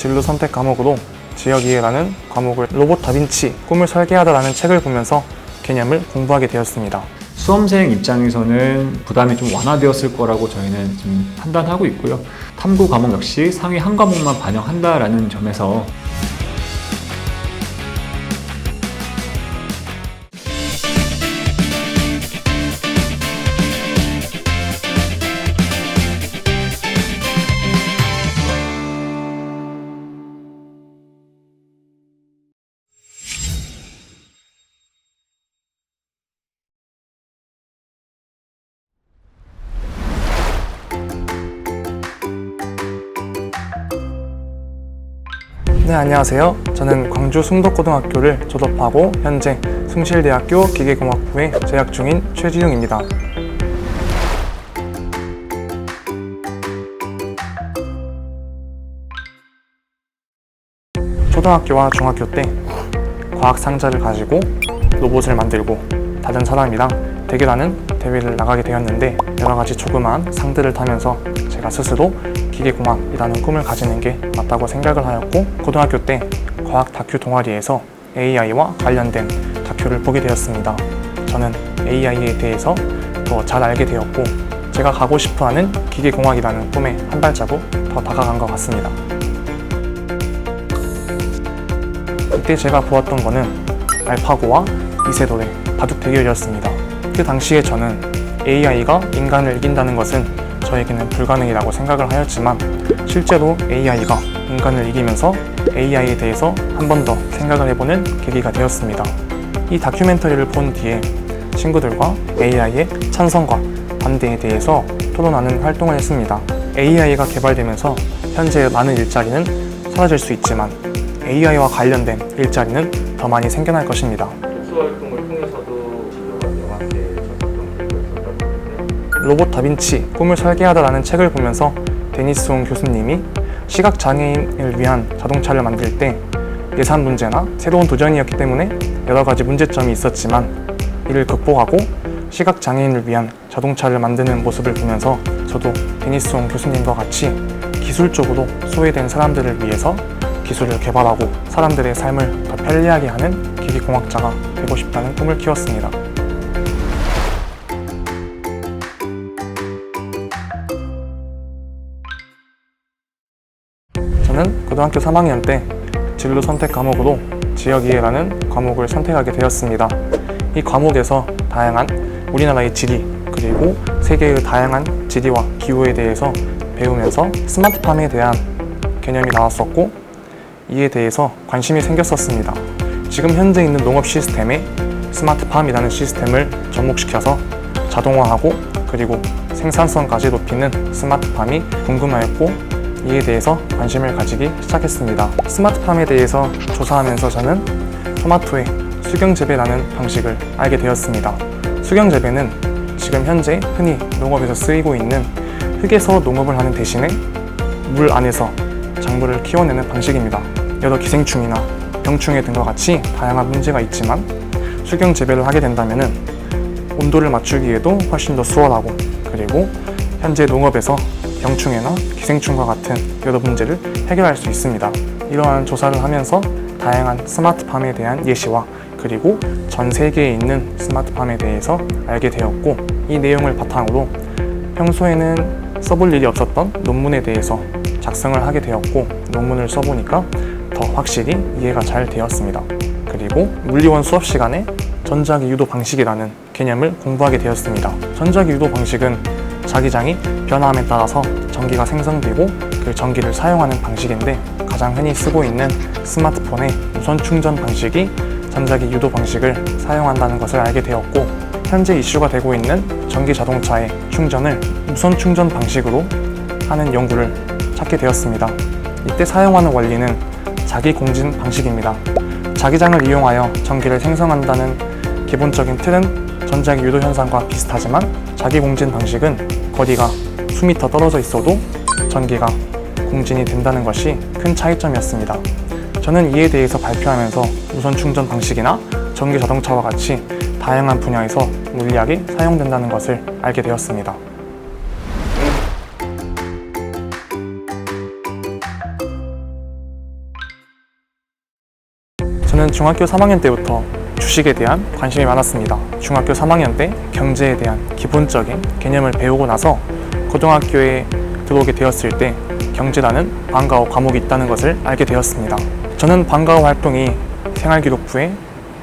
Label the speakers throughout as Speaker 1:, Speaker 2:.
Speaker 1: 진로 선택 과목으로 지역이해라는 과목을 로봇 다빈치 꿈을 설계하다라는 책을 보면서 개념을 공부하게 되었습니다.
Speaker 2: 수험생 입장에서는 부담이 좀 완화되었을 거라고 저희는 좀 판단하고 있고요. 탐구 과목 역시 상위 한 과목만 반영한다라는 점에서
Speaker 1: 네, 안녕하세요. 저는 광주 숭덕고등학교를 졸업하고 현재 숭실대학교 기계공학부에 재학 중인 최지웅입니다. 초등학교와 중학교 때 과학 상자를 가지고 로봇을 만들고 다른 사람이랑 대결하는 대회를 나가게 되었는데, 여러 가지 조그마한 상들을 타면서 제가 스스로 기계공학이라는 꿈을 가지는 게 맞다고 생각을 하였고, 고등학교 때 과학 다큐 동아리에서 AI와 관련된 다큐를 보게 되었습니다. 저는 AI에 대해서 더 잘 알게 되었고, 제가 가고 싶어하는 기계공학이라는 꿈에 한 발자국 더 다가간 것 같습니다. 이때 제가 보았던 거는 알파고와 이세돌의 바둑 대결이었습니다. 그 당시에 저는 AI가 인간을 이긴다는 것은 저에게는 불가능이라고 생각을 하였지만, 실제로 AI가 인간을 이기면서 AI에 대해서 한 번 더 생각을 해보는 계기가 되었습니다. 이 다큐멘터리를 본 뒤에 친구들과 AI의 찬성과 반대에 대해서 토론하는 활동을 했습니다. AI가 개발되면서 현재 많은 일자리는 사라질 수 있지만 AI와 관련된 일자리는 더 많이 생겨날 것입니다.
Speaker 3: 독서활동을 통해서도 진로가 명확히 적용되고 있었다고 하는데,
Speaker 1: 로봇 다빈치 꿈을 설계하다라는 책을 보면서 데니스 옹 교수님이 시각장애인을 위한 자동차를 만들 때 예산 문제나 새로운 도전이었기 때문에 여러 가지 문제점이 있었지만, 이를 극복하고 시각장애인을 위한 자동차를 만드는 모습을 보면서 저도 데니스 옹 교수님과 같이 기술적으로 소외된 사람들을 위해서 기술을 개발하고 사람들의 삶을 더 편리하게 하는 기계공학자가 되고 싶다는 꿈을 키웠습니다. 저는 고등학교 3학년 때 진로 선택 과목으로 지역이해라는 과목을 선택하게 되었습니다. 이 과목에서 다양한 우리나라의 지리, 그리고 세계의 다양한 지리와 기후에 대해서 배우면서 스마트팜에 대한 개념이 나왔었고, 이에 대해서 관심이 생겼었습니다. 지금 현재 있는 농업 시스템에 스마트팜이라는 시스템을 접목시켜서 자동화하고 그리고 생산성까지 높이는 스마트팜이 궁금하였고, 이에 대해서 관심을 가지기 시작했습니다. 스마트팜에 대해서 조사하면서 저는 토마토의 수경재배라는 방식을 알게 되었습니다. 수경재배는 지금 현재 흔히 농업에서 쓰이고 있는 흙에서 농업을 하는 대신에 물 안에서 작물을 키워내는 방식입니다. 여러 기생충이나 병충해 등과 같이 다양한 문제가 있지만, 수경재배를 하게 된다면 온도를 맞추기에도 훨씬 더 수월하고, 그리고 현재 농업에서 병충해나 기생충과 같은 여러 문제를 해결할 수 있습니다. 이러한 조사를 하면서 다양한 스마트팜에 대한 예시와 그리고 전 세계에 있는 스마트팜에 대해서 알게 되었고, 이 내용을 바탕으로 평소에는 써볼 일이 없었던 논문에 대해서 작성을 하게 되었고, 논문을 써보니까 더 확실히 이해가 잘 되었습니다. 그리고 물리원 수업 시간에 전자기 유도 방식이라는 개념을 공부하게 되었습니다. 전자기 유도 방식은 자기장이 변화함에 따라서 전기가 생성되고 그 전기를 사용하는 방식인데, 가장 흔히 쓰고 있는 스마트폰의 무선 충전 방식이 전자기 유도 방식을 사용한다는 것을 알게 되었고, 현재 이슈가 되고 있는 전기 자동차의 충전을 무선 충전 방식으로 하는 연구를 찾게 되었습니다. 이때 사용하는 원리는 자기공진 방식입니다. 자기장을 이용하여 전기를 생성한다는 기본적인 틀은 전자기 유도 현상과 비슷하지만, 자기공진 방식은 거리가 수미터 떨어져 있어도 전기가 공진이 된다는 것이 큰 차이점이었습니다. 저는 이에 대해서 발표하면서 무선 충전 방식이나 전기 자동차와 같이 다양한 분야에서 물리학이 사용된다는 것을 알게 되었습니다. 저는 중학교 3학년 때부터 주식에 대한 관심이 많았습니다. 중학교 3학년 때 경제에 대한 기본적인 개념을 배우고 나서 고등학교에 들어오게 되었을 때 경제라는 방과후 과목이 있다는 것을 알게 되었습니다. 저는 방과후 활동이 생활기록부에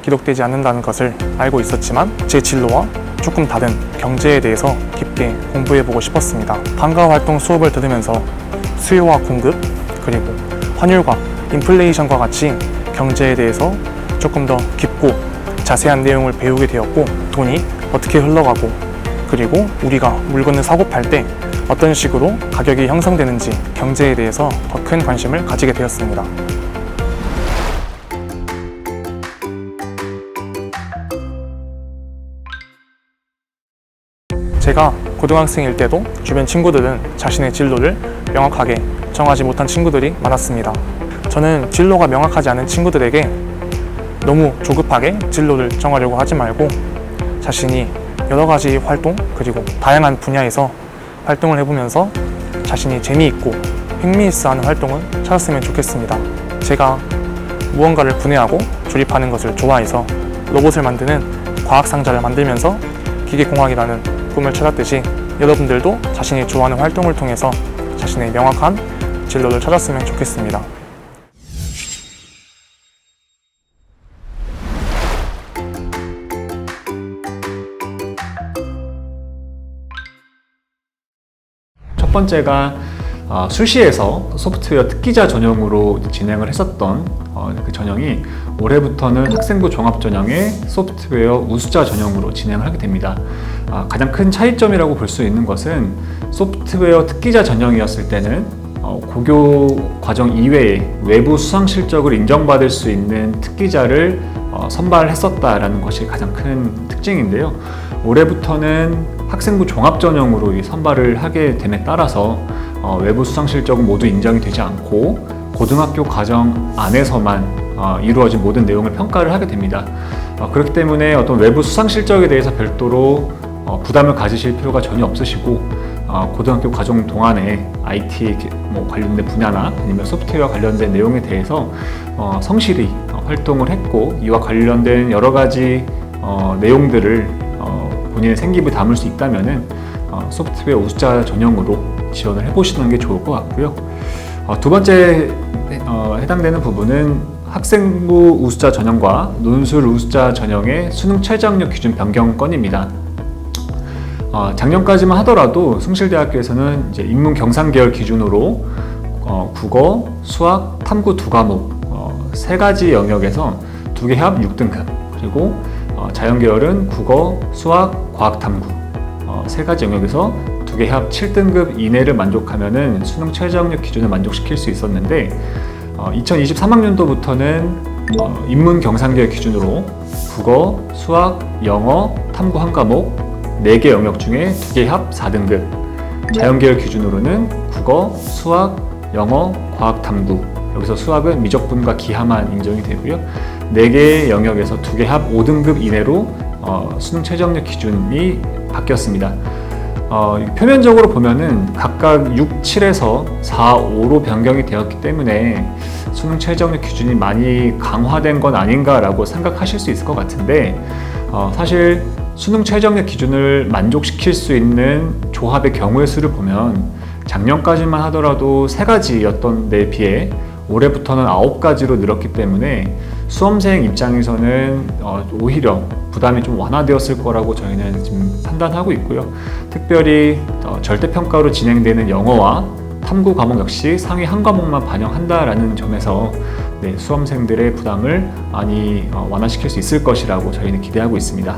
Speaker 1: 기록되지 않는다는 것을 알고 있었지만 제 진로와 조금 다른 경제에 대해서 깊게 공부해보고 싶었습니다. 방과후 활동 수업을 들으면서 수요와 공급, 그리고 환율과 인플레이션과 같이 경제에 대해서 조금 더 깊고 자세한 내용을 배우게 되었고, 돈이 어떻게 흘러가고, 그리고 우리가 물건을 사고 팔 때 어떤 식으로 가격이 형성되는지 경제에 대해서 더 큰 관심을 가지게 되었습니다. 제가 고등학생일 때도 주변 친구들은 자신의 진로를 명확하게 정하지 못한 친구들이 많았습니다. 저는 진로가 명확하지 않은 친구들에게 너무 조급하게 진로를 정하려고 하지 말고 자신이 여러 가지 활동, 그리고 다양한 분야에서 활동을 해보면서 자신이 재미있고 흥미있어하는 활동을 찾았으면 좋겠습니다. 제가 무언가를 분해하고 조립하는 것을 좋아해서 로봇을 만드는 과학상자를 만들면서 기계공학이라는 꿈을 찾았듯이 여러분들도 자신이 좋아하는 활동을 통해서 자신의 명확한 진로를 찾았으면 좋겠습니다.
Speaker 2: 첫 번째가 수시에서 소프트웨어 특기자 전형으로 진행을 했었던 그 전형이 올해부터는 학생부 종합 전형의 소프트웨어 우수자 전형으로 진행을 하게 됩니다. 가장 큰 차이점이라고 볼 수 있는 것은 소프트웨어 특기자 전형이었을 때는 고교 과정 이외에 외부 수상 실적을 인정받을 수 있는 특기자를 선발했었다라는 것이 가장 큰 특징인데요. 올해부터는 학생부 종합 전형으로 선발을 하게 됨에 따라서 외부 수상 실적은 모두 인정이 되지 않고 고등학교 과정 안에서만 이루어진 모든 내용을 평가를 하게 됩니다. 그렇기 때문에 어떤 외부 수상 실적에 대해서 별도로 부담을 가지실 필요가 전혀 없으시고 고등학교 과정 동안에 IT 관련된 분야나 아니면 소프트웨어 관련된 내용에 대해서 성실히 활동을 했고 이와 관련된 여러 가지 내용들을 본인의 생기부에 담을 수 있다면은 소프트웨어 우수자 전형으로 지원을 해보시는 게 좋을 것 같고요. 두 번째 해당되는 부분은 학생부 우수자 전형과 논술 우수자 전형의 수능 최저학력 기준 변경 건입니다. 작년까지만 하더라도 숭실대학교에서는 이제 인문 경상 계열 기준으로 국어, 수학, 탐구 두 과목 세 가지 영역에서 두 개 합 6등급, 그리고 자연 계열은 국어, 수학, 과학, 탐구 세 가지 영역에서 두 개 합 7등급 이내를 만족하면은 수능 최저학력 기준을 만족시킬 수 있었는데 2023학년도부터는 인문 경상계열 기준으로 국어, 수학, 영어, 탐구 한 과목 4개 영역 중에 2개 합 4등급, 자연계열 기준으로는 국어, 수학, 영어, 과학, 탐구, 여기서 수학은 미적분과 기하만 인정이 되고요. 4개의 영역에서 2개 합 5등급 이내로 수능 최저학력 기준이 바뀌었습니다. 표면적으로 보면은 각각 6, 7에서 4, 5로 변경이 되었기 때문에 수능 최저학력 기준이 많이 강화된 건 아닌가라고 생각하실 수 있을 것 같은데 사실 수능 최저학력 기준을 만족시킬 수 있는 조합의 경우의 수를 보면 작년까지만 하더라도 3가지였던 데 비해 올해부터는 9가지로 늘었기 때문에 수험생 입장에서는 오히려 부담이 좀 완화되었을 거라고 저희는 지금 판단하고 있고요. 특별히 절대평가로 진행되는 영어와 탐구 과목 역시 상위 한 과목만 반영한다라는 점에서 수험생들의 부담을 많이 완화시킬 수 있을 것이라고 저희는 기대하고 있습니다.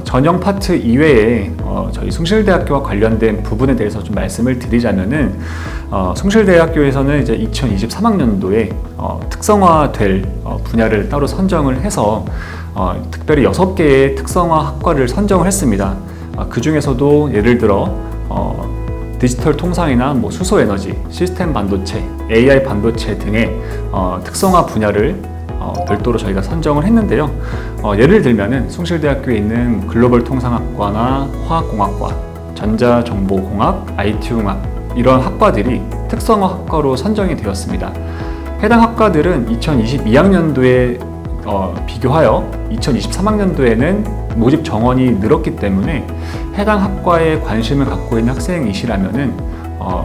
Speaker 2: 전형 파트 이외에 저희 숭실대학교와 관련된 부분에 대해서 좀 말씀을 드리자면은 숭실대학교에서는 이제 2023학년도에 특성화될 분야를 따로 선정을 해서 특별히 6개의 특성화 학과를 선정을 했습니다. 그 중에서도 예를 들어 디지털 통상이나 수소 에너지, 시스템 반도체, AI 반도체 등의 특성화 분야를 별도로 저희가 선정을 했는데요. 예를 들면은 숭실대학교에 있는 글로벌 통상학과나 화학공학과, 전자정보공학, IT공학 이런 학과들이 특성화 학과로 선정이 되었습니다. 해당 학과들은 2022학년도에 비교하여 2023학년도에는 모집 정원이 늘었기 때문에 해당 학과에 관심을 갖고 있는 학생이시라면은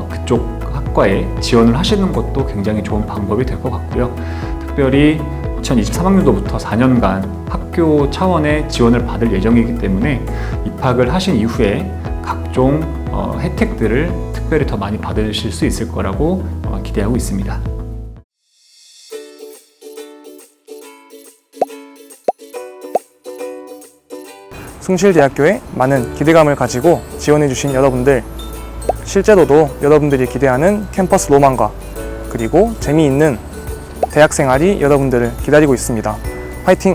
Speaker 2: 그쪽 학과에 지원을 하시는 것도 굉장히 좋은 방법이 될 것 같고요. 특별히 2023학년도부터 4년간 학교 차원의 지원을 받을 예정이기 때문에 입학을 하신 이후에 각종 혜택들을 특별히 더 많이 받으실 수 있을 거라고 기대하고 있습니다.
Speaker 1: 숭실대학교에 많은 기대감을 가지고 지원해주신 여러분들, 실제로도 여러분들이 기대하는 캠퍼스 로망과 그리고 재미있는 대학 생활이 여러분들을 기다리고 있습니다. 화이팅!